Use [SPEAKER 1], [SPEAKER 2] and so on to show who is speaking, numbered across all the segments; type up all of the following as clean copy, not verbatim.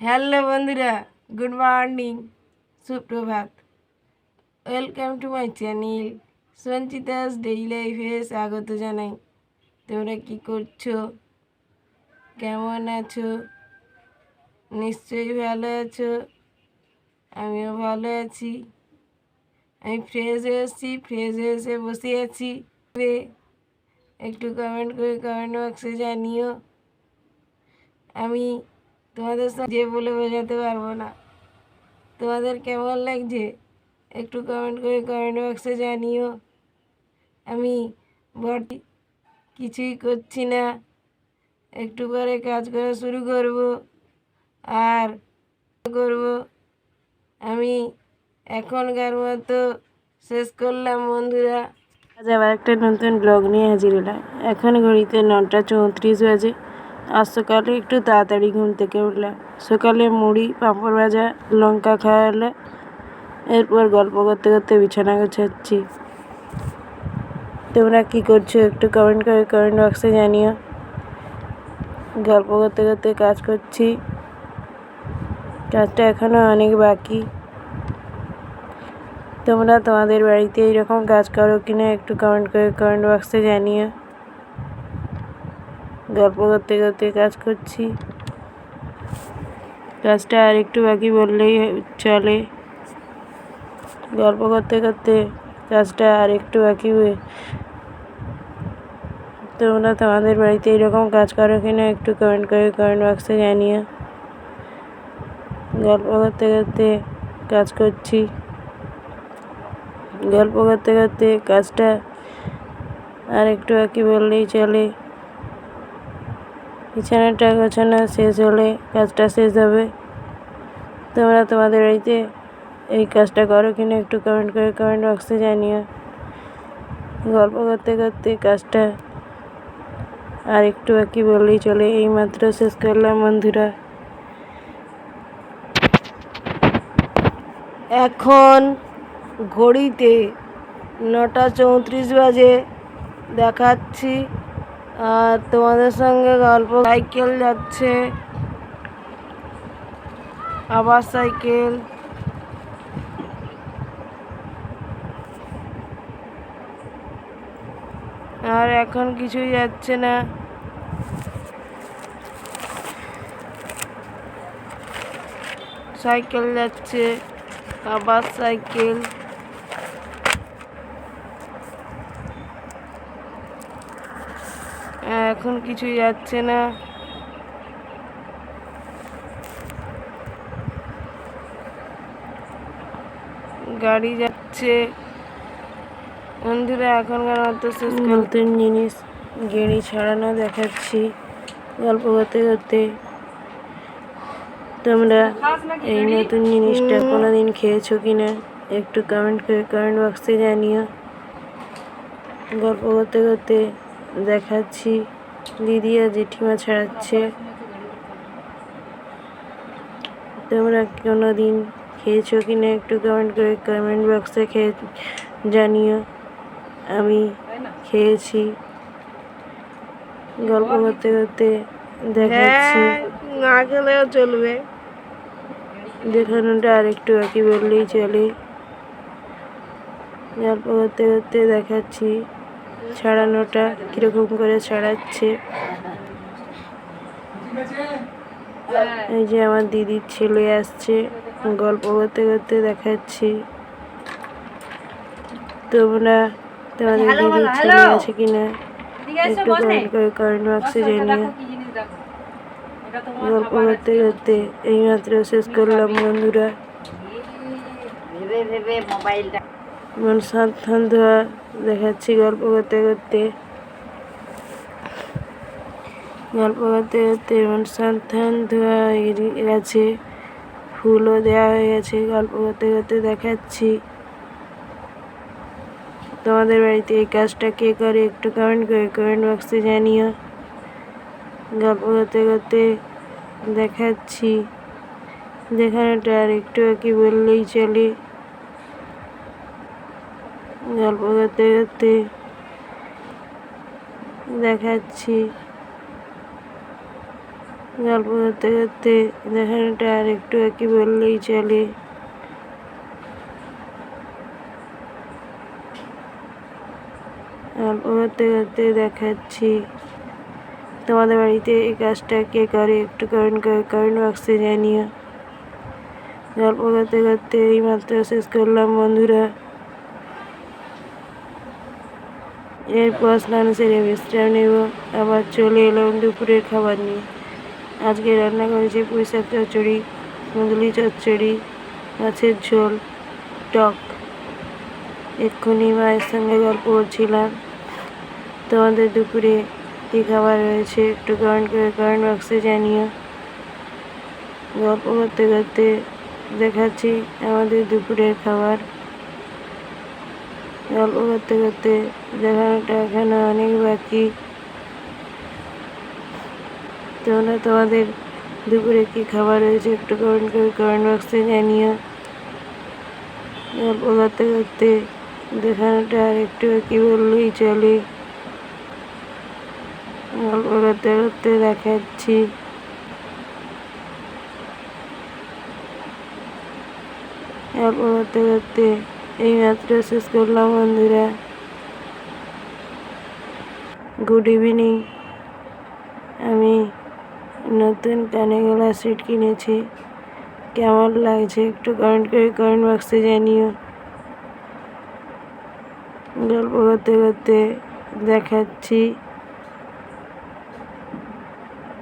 [SPEAKER 1] Hello বন্ধুরা, good morning, সুপ্রভাত। Welcome to my channel Sanchita's daily লাইফে স্বাগত জানাই। তোমরা কি করছো, কেমন আছো? নিশ্চয়ই ভালো আছো, আমিও ভালো আছি। আমি ফ্রেশ হয়েছি, ফ্রেশ হয়ে এসে বসে আছি। একটু কমেন্ট করে কমেন্ট বক্সে জানিও। আমি তোমাদের সঙ্গে বলে বোঝাতে পারবো না। তোমাদের কেমন লাগছে একটু কমেন্ট করে কমেন্ট বক্সে জানিও। আমি বটি কিছুই করছি না, একটু পরে কাজ করা শুরু করব আর করব। আমি এখনকার মতো শেষ করলাম বন্ধুরা। আজ আবার একটা নতুন ব্লগ নিয়ে হাজির হলাম। এখন ঘড়িতে 9:34 বাজে। আজ সকালে একটু তাড়াতাড়ি ঘুম থেকে উঠলাম। সকালে মুড়ি, পাঁপড় ভাজা, লঙ্কা খাওয়া হলো। এরপর গল্প করতে করতে বিছানা গোছাচ্ছি। তোমরা কি করছো একটু কমেন্ট করে কমেন্ট বক্সে জানিও। গল্প করতে করতে কাজ করছি, কাজটা এখনো অনেক বাকি। তোমরা তোমাদের বাড়িতে এইরকম কাজ করো কিনা একটু কমেন্ট করে কমেন্ট বক্সে জানিও। গল্প করতে করতে কাজ করছি, কাজটা আর একটু বাকি বললেই চলে। গল্প করতে করতে কাজটা আর একটু বাকি। তোমরা তোমাদের বাড়িতে এরকম কাজ করো কিনা একটু কমেন্ট করে কমেন্ট বক্সে জানিও। গল্প করতে করতে কাজ করছি, গল্প করতে করতে কাজটা আর একটু বাকি বললেই চলে। বিছানাটা গোছানো শেষ হলে কাজটা শেষ হবে। তোমরা তোমাদের বাড়িতে এই কাজটা করো কিনা একটু কমেন্ট করে কমেন্ট বক্সে জানিও। গল্প করতে করতে কাজটা আর একটু বাকি বললেই চলে। এইমাত্র শেষ করলাম বন্ধুরা। এখন ঘড়িতে 9:34 বাজে দেখাচ্ছি। আর তোমাদের সঙ্গে গল্প। সাইকেল যাচ্ছে, আবার সাইকেল। আর এখন কিছুই যাচ্ছে না। সাইকেল যাচ্ছে, আবার সাইকেল। এখন কিছুই যাচ্ছে না। গাড়ি যাচ্ছে বন্ধুরা। এখনকার মতো শেষ। নতুন জিনিস গেড়ি ছাড়ানো দেখাচ্ছি গল্প করতে করতে। তোমরা এই নতুন জিনিসটা কোনোদিন খেয়েছো কিনা একটু কমেন্ট করে কমেন্ট বক্সে জানিও। গল্প করতে করতে দেখাচ্ছি দিদি আর জেঠিমা ছাড়াচ্ছে। তোমরা কোনোদিন খেয়েছো কিনা একটু কমেন্ট করে কমেন্ট বক্সে জানিও। আমি খেয়েছি। গল্প করতে করতে দেখাচ্ছি। না খেলেও চলবে, দেখানোটা আর একটু বাকি বললেই চলে। গল্প করতে করতে দেখাচ্ছি ছাড়ানোটা কিরকম করে ছাড়াচ্ছে। এই যে আমার দিদির ছেলে আসছে, গল্প করতে করতে দেখাচ্ছি। তোমরা তোমাদের দিদির ছেলে আছে কিনা একটু কমেন্ট করে কমেন্ট বক্সে জানিও। গল্প করতে করতে এইমাত্র শেষ করলাম বন্ধুরা। মন সাবধান ধোয়া দেখাচ্ছি গল্প করতে করতে। গল্প করতে করতে মন সাবধান ধোয়া হয়ে গেছে, ফুলও দেওয়া হয়ে গেছে। গল্প করতে করতে দেখাচ্ছি। তোমাদের বাড়িতে এই কাজটা কে করে একটু কমেন্ট করে কমেন্ট বক্সে জানিও। গল্প করতে করতে দেখাচ্ছি, দেখানোটা আর একটু বাকি বললেই চলে। গল্প করতে করতে দেখাচ্ছি, গল্প করতে করতে দেখানোটা আর একটু একই বললেই চলে। গল্প করতে করতে দেখাচ্ছি। তোমাদের বাড়িতে এই কাজটা কে করে একটু কমেন্ট বক্সে জানিও। গল্প করতে করতে এই মাত্র শেষ করলাম বন্ধুরা। এরপর স্নান সেরে বিশ্রাম নেব, আবার চলে এলাম দুপুরের খাবার নিয়ে। আজকে রান্না করেছি পুঁইশাক চচ্চড়ি, কুঁদলি চচ্চড়ি, মাছের ঝোল, টক। এক্ষুনি মায়ের সঙ্গে গল্প করছিলাম। তোমাদের দুপুরে কী খাবার রয়েছে একটু কমেন্ট বক্সে জানিও। গল্প করতে করতে দেখাচ্ছি আমাদের দুপুরের খাবার। গল্প করতে করতে দেখানোটা এখানে অনেক বাকি। তোমরা তোমাদের দুপুরে কী খাবার রয়েছে একটু কমেন্ট বক্সে জানিও। গল্প করতে করতে দেখানোটা আর একটু বাকি বললেই চলে। গল্প করতে করতে দেখাচ্ছি গল্প করতে করতে এই মাত্র শেষ করলাম বন্ধুরা। Good evening. আমি নতুন কানে গলা সেট কিনেছি, কেমন লাগছে একটু কমেন্ট বক্সে জানিও। গল্প করতে করতে দেখাচ্ছি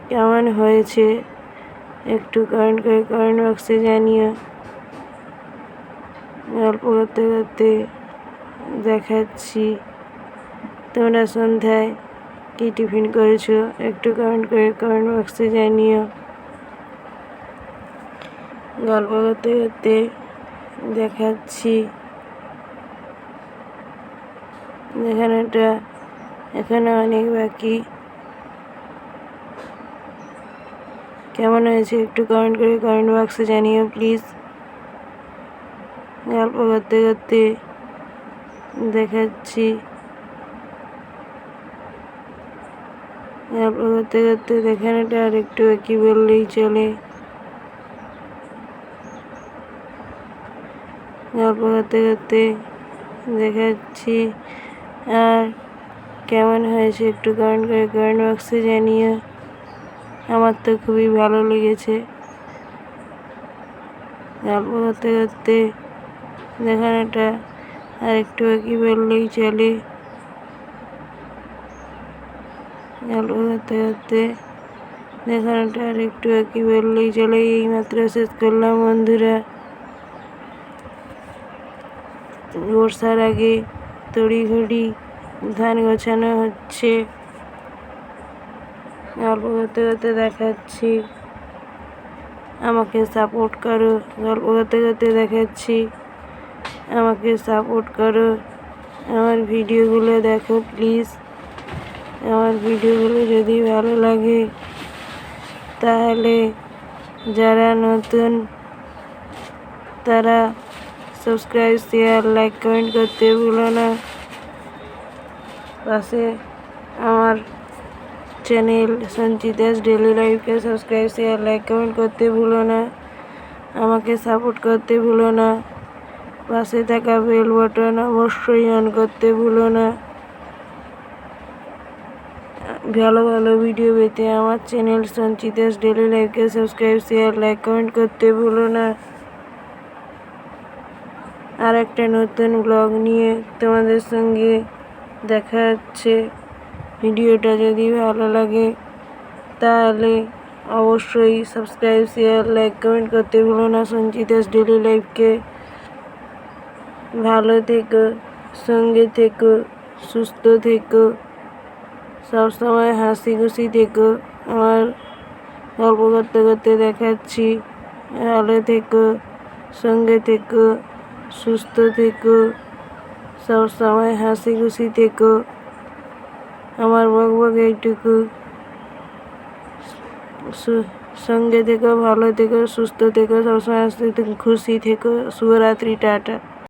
[SPEAKER 1] কেমন হয়েছে একটু কমেন্ট বক্সে জানিও। গল্প করতে করতে দেখাচ্ছি তোমরা সন্ধ্যায় কী টিফিন করেছো একটু কমেন্ট বক্সে জানিও। গল্প করতে করতে দেখাচ্ছি দেখানোটা এখনো অনেক বাকি। কেমন হয়েছে একটু কমেন্ট বক্সে জানিও প্লিজ। গল্প করতে করতে দেখাচ্ছি গল্প করতে করতে দেখানোটা আর একটু বাকি বললেই চলে। গল্প করতে করতে দেখাচ্ছি আর কেমন হয়েছে একটু কমেন্ট বক্সে জানিও। আমার তো খুবই ভালো লেগেছে। গল্প করতে করতে দেখানোটা আর একটু বাকি বললেই চলে। গল্প করতে করতে দেখানোটা আর একটু বাকি বললেই চলে। এই মাত্র শেষ করলাম বন্ধুরা। বর্ষার আগে তড়িঘড়ি ধান গোছানো হচ্ছে। গল্প করতে করতে দেখাচ্ছি আমাকে সাপোর্ট করো। গল্প করতে করতে দেখাচ্ছি আমাকে সাপোর্ট করো। আমার ভিডিওগুলো দেখো প্লিজ। আমার ভিডিওগুলো যদি ভালো লাগে তাহলে যারা নতুন তারা সাবস্ক্রাইব শেয়ার লাইক কমেন্ট করতে ভুলো না। পাশে আমার চ্যানেল সঞ্চিতাস ডেলি লাইফকে সাবস্ক্রাইব শেয়ার লাইক কমেন্ট করতে ভুলো না। আমাকে সাপোর্ট করতে ভুলো না। পাশে থাকা বেল বাটন অবশ্যই অন করতে ভুলো না। ভালো ভালো ভিডিও পেতে আমার চ্যানেল সঞ্চিতাস ডেলি লাইফকে সাবস্ক্রাইব শেয়ার লাইক কমেন্ট করতে ভুলো না। আর একটা নতুন ব্লগ নিয়ে তোমাদের সঙ্গে দেখা হচ্ছে। ভিডিওটা যদি ভালো লাগে তাহলে অবশ্যই সাবস্ক্রাইব শেয়ার লাইক কমেন্ট করতে ভুলো না সঞ্চিতাস ডেলি লাইফকে। ভালো থেকো, সঙ্গে থেকো, সুস্থ থেকো, সবসময় হাসি খুশি থেকো। আমার গল্প করতে করতে দেখাচ্ছি ভালো থেকো, সঙ্গে থেকো, সুস্থ থেকো, সবসময় হাসি খুশি থেকো। আমার বকবক এইটুকু। সঙ্গে থেকো, ভালো থেকো, সুস্থ থেকো, সবসময় খুশি থেকো। শুভরাত্রি, টাটা।